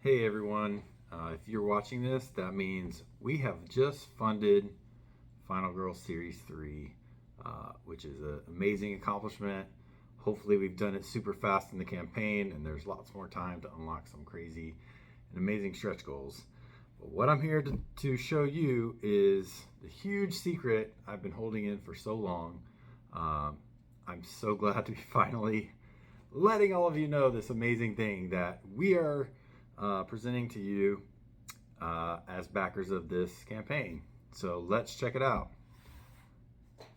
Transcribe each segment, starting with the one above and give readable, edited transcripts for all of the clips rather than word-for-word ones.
Hey everyone, if you're watching this, that means we have just funded Final Girl Series 3, which is an amazing accomplishment. Hopefully we've done it super fast in the campaign and there's lots more time to unlock some crazy and amazing stretch goals. But what I'm here to show you is the huge secret I've been holding in for so long. I'm so glad to be finally letting all of you know this amazing thing that we are presenting to you as backers of this campaign. So let's check it out.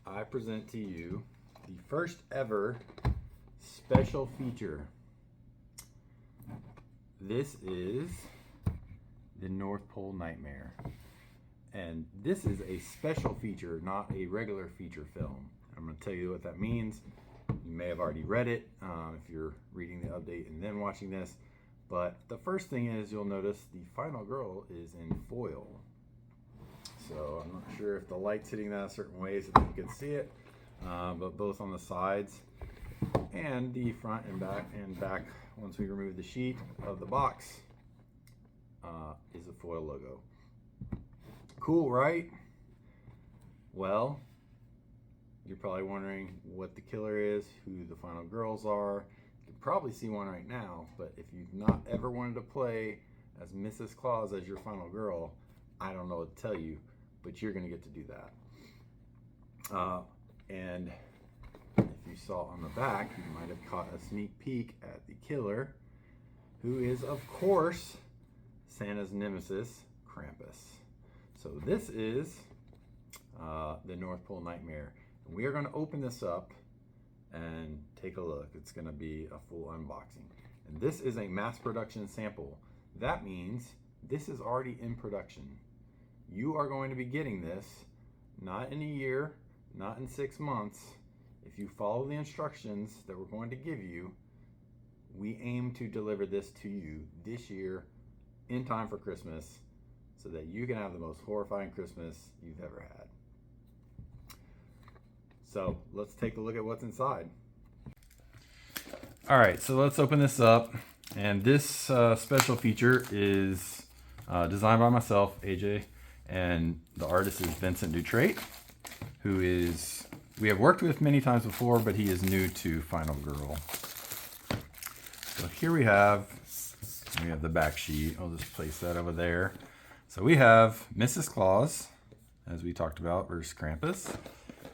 I present to you the first ever special feature. This is the North Pole Nightmare. And this is a special feature, not a regular feature film. I'm going to tell you what that means. You may have already read it if you're reading the update and then watching this. But the first thing is you'll notice the Final Girl is in foil. So I'm not sure if the light's hitting that a certain way so that you can see it, but both on the sides and the front and back, once we remove the sheet of the box, is a foil logo. Cool, right? Well, you're probably wondering what the killer is, who the final girls are. You can probably see one right now, but if you've not ever wanted to play as Mrs. Claus as your final girl, I don't know what to tell you, but you're gonna get to do that. And if you saw on the back, you might have caught a sneak peek at the killer, who is of course Santa's nemesis, Krampus. So this is the North Pole Nightmare. We are going to open this up and take a look. It's going to be a full unboxing. And this is a mass production sample. That means this is already in production. You are going to be getting this not in a year, not in 6 months. If you follow the instructions that we're going to give you, we aim to deliver this to you this year in time for Christmas so that you can have the most horrifying Christmas you've ever had. So let's take a look at what's inside. All right, so let's open this up. And this special feature is designed by myself, AJ, and the artist is Vincent Dutrait, who we have worked with many times before, but he is new to Final Girl. So here we have the back sheet. I'll just place that over there. So we have Mrs. Claus, as we talked about, versus Krampus.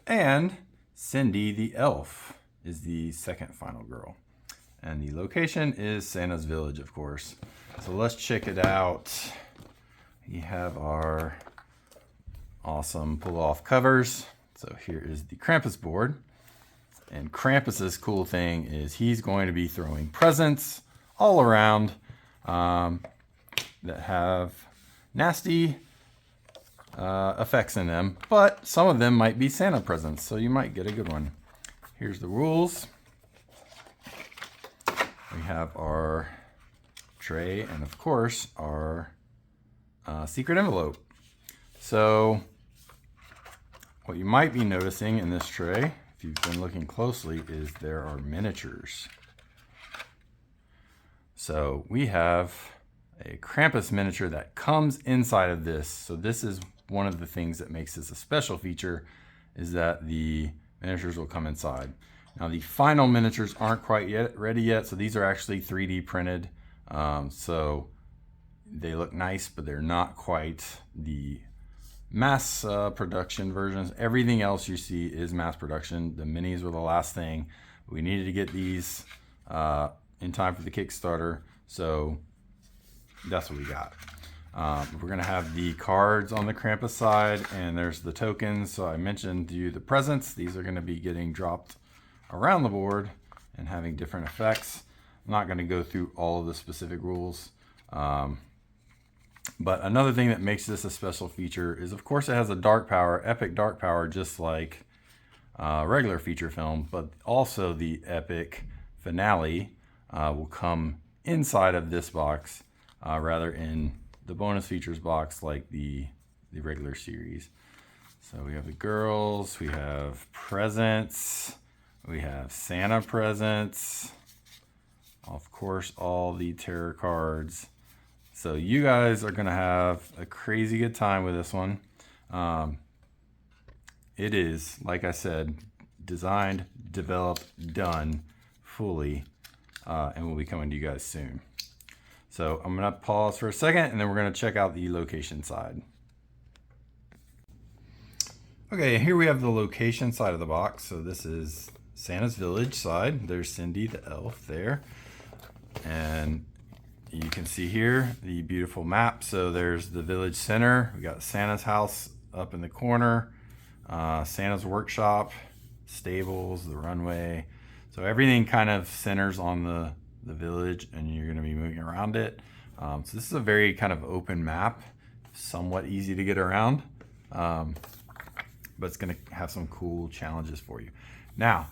And Cindy the elf is the second final girl. And the location is Santa's village, of course. So let's check it out. We have our awesome pull-off covers. So here is the Krampus board. And Krampus's cool thing is he's going to be throwing presents all around that have nasty effects in them, but some of them might be Santa presents, so you might get a good one. Here's the rules. We have our tray and of course our secret envelope. So what you might be noticing in this tray, if you've been looking closely, is there are miniatures. So we have a Krampus miniature that comes inside of this. So this is one of the things that makes this a special feature, is that the miniatures will come inside. Now the final miniatures aren't quite ready yet, so these are actually 3D printed. So they look nice, but they're not quite the mass production versions. Everything else you see is mass production. The minis were the last thing. We needed to get these in time for the Kickstarter, so that's what we got. We're gonna have the cards on the Krampus side, and there's the tokens. So I mentioned to you the presents. These are gonna be getting dropped around the board and having different effects. I'm not gonna go through all of the specific rules. But another thing that makes this a special feature is, of course, it has a dark power, epic dark power, just like regular feature film, but also the epic finale will come inside of this box, rather in the bonus features box like the regular series. So we have the girls, we have presents, we have Santa presents, of course all the tarot cards, So you guys are gonna have a crazy good time with this one. It is, like I said, designed, developed, done fully, and will be coming to you guys soon. So I'm gonna pause for a second, and then we're gonna check out the location side. Okay, here we have the location side of the box. So this is Santa's Village side. There's Cindy the elf there. And you can see here the beautiful map. So there's the village center. We got Santa's house up in the corner, Santa's workshop, stables, the runway. So everything kind of centers on the village, and you're gonna be moving around it. So this is a very kind of open map, somewhat easy to get around. But it's going to have some cool challenges for you. Now,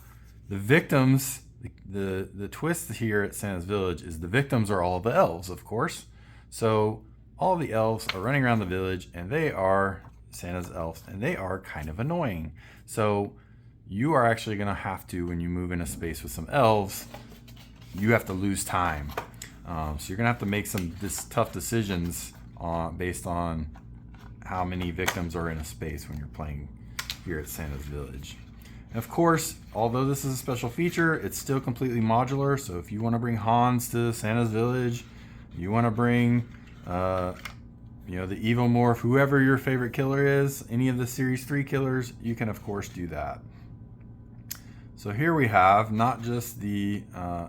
the victims, the twist here at Santa's Village is the victims are all the elves, of course. So all the elves are running around the village, and they are Santa's elves, and they are kind of annoying. So you are actually going to have to, when you move in a space with some elves, you have to lose time. So you're going to have to make some tough decisions based on how many victims are in a space when you're playing here at Santa's Village. And of course, although this is a special feature, it's still completely modular. So if you want to bring Hans to Santa's Village, you want to bring, the evil morph, whoever your favorite killer is, any of the Series 3 killers, you can of course do that. So here we have not just the,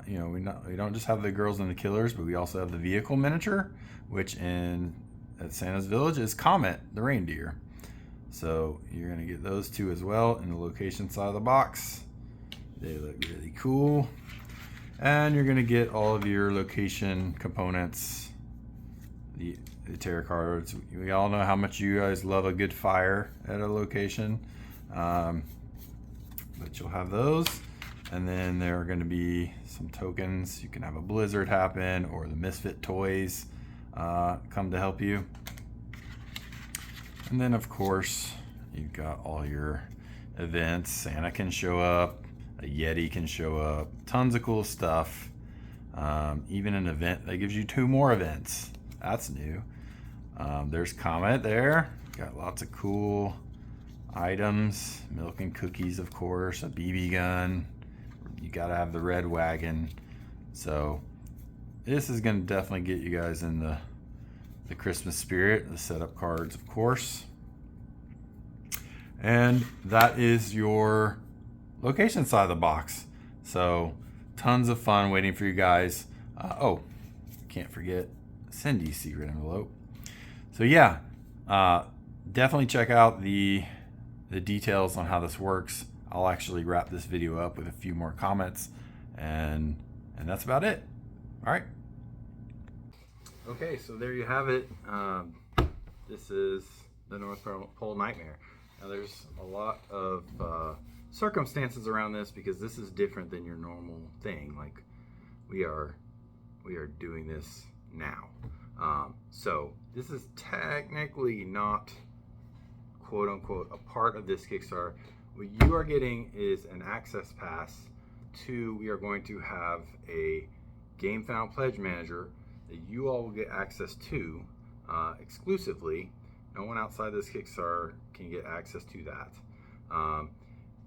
we don't just have the girls and the killers, but we also have the vehicle miniature, which at Santa's Village is Comet, the reindeer. So you're gonna get those two as well in the location side of the box. They look really cool. And you're gonna get all of your location components, the tarot cards. We all know how much you guys love a good fire at a location. But you'll have those. And then there are gonna be some tokens. You can have a blizzard happen, or the Misfit toys come to help you. And then of course, you've got all your events. Santa can show up, a Yeti can show up, tons of cool stuff. Even an event that gives you 2 more events. That's new. There's Comet there. Got lots of cool items, milk and cookies, of course, a BB gun. You gotta have the red wagon. So this is gonna definitely get you guys in the Christmas spirit. The setup cards, of course. And that is your location side of the box. So tons of fun waiting for you guys. Can't forget Cindy's secret envelope. So yeah, definitely check out the details on how this works. I'll actually wrap this video up with a few more comments, and that's about it. All right. Okay, so there you have it. This is the North Pole Nightmare. Now there's a lot of circumstances around this, because this is different than your normal thing. Like we are doing this now. So this is technically not, quote unquote, a part of this Kickstarter. What you are getting is an access pass to, we are going to have a Game Found Pledge Manager that you all will get access to exclusively. No one outside this Kickstarter can get access to that.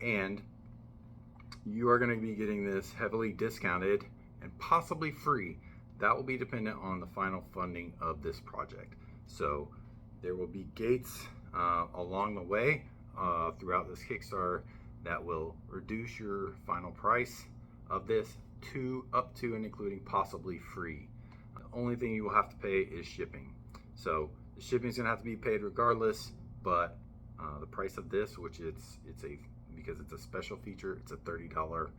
And you are going to be getting this heavily discounted and possibly free. That will be dependent on the final funding of this project. So there will be gates along the way throughout this Kickstarter that will reduce your final price of this to up to and including possibly free. The only thing you will have to pay is shipping. So the shipping is going to have to be paid regardless, but the price of this, which because it's a special feature, it's a $30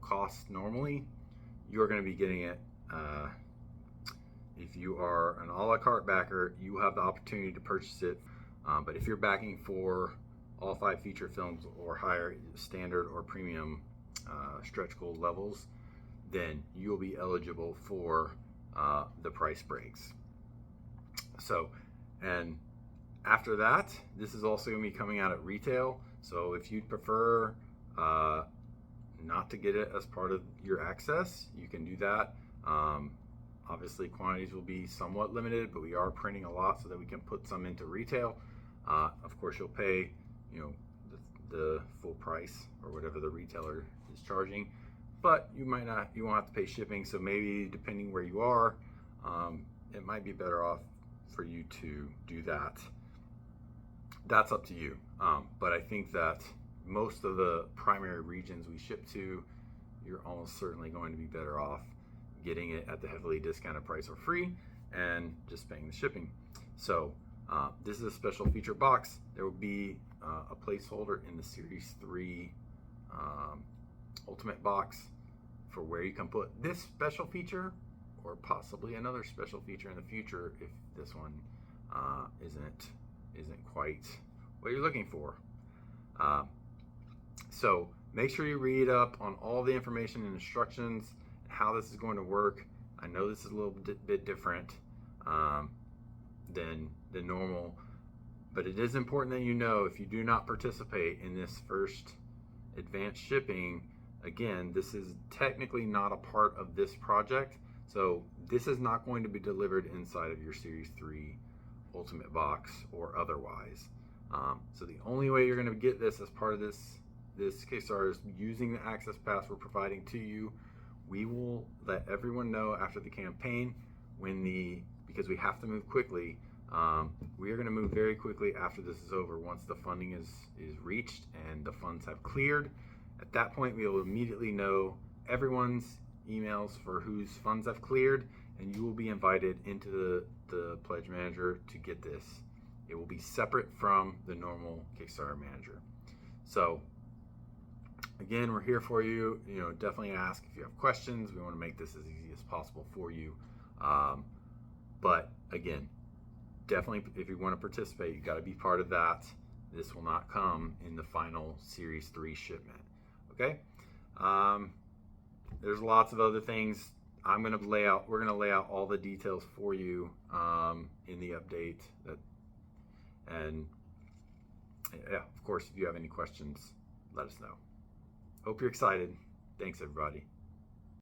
cost normally. You are going to be getting it. If you are an a la carte backer, you have the opportunity to purchase it. But if you're backing for all 5 feature films or higher, standard or premium stretch goal levels, then you'll be eligible for the price breaks. So, and after that, this is also going to be coming out at retail. So if you'd prefer not to get it as part of your access, you can do that. Obviously, quantities will be somewhat limited, but we are printing a lot so that we can put some into retail. Of course, you'll pay, the full price or whatever the retailer is charging, but you won't have to pay shipping. So maybe depending where you are, it might be better off for you to do that. That's up to you. But I think that most of the primary regions we ship to, you're almost certainly going to be better off getting it at the heavily discounted price or free and just paying the shipping. So this is a special feature box. There will be a placeholder in the Series 3 Ultimate box for where you can put this special feature or possibly another special feature in the future if this one isn't quite what you're looking for. So make sure you read up on all the information and instructions, how this is going to work. I know this is a little bit different than normal, but it is important that you know if you do not participate in this first advanced shipping, again, this is technically not a part of this project. So this is not going to be delivered inside of your Series 3 Ultimate box or otherwise. So the only way you're going to get this as part of this Kickstarter is using the access pass we're providing to you. We will let everyone know after the campaign because we have to move quickly. We are going to move very quickly after this is over. Once the funding is reached and the funds have cleared, at that point we will immediately know everyone's emails for whose funds have cleared, and you will be invited into the Pledge Manager to get this. It will be separate from the normal Kickstarter Manager. So again, we're here for you. Definitely ask if you have questions. We want to make this as easy as possible for you. But again, definitely, if you want to participate, you got to be part of that. This will not come in the final Series 3 shipment. Okay. There's lots of other things. We're going to lay out all the details for you in the update. And yeah, of course, if you have any questions, let us know. Hope you're excited. Thanks, everybody.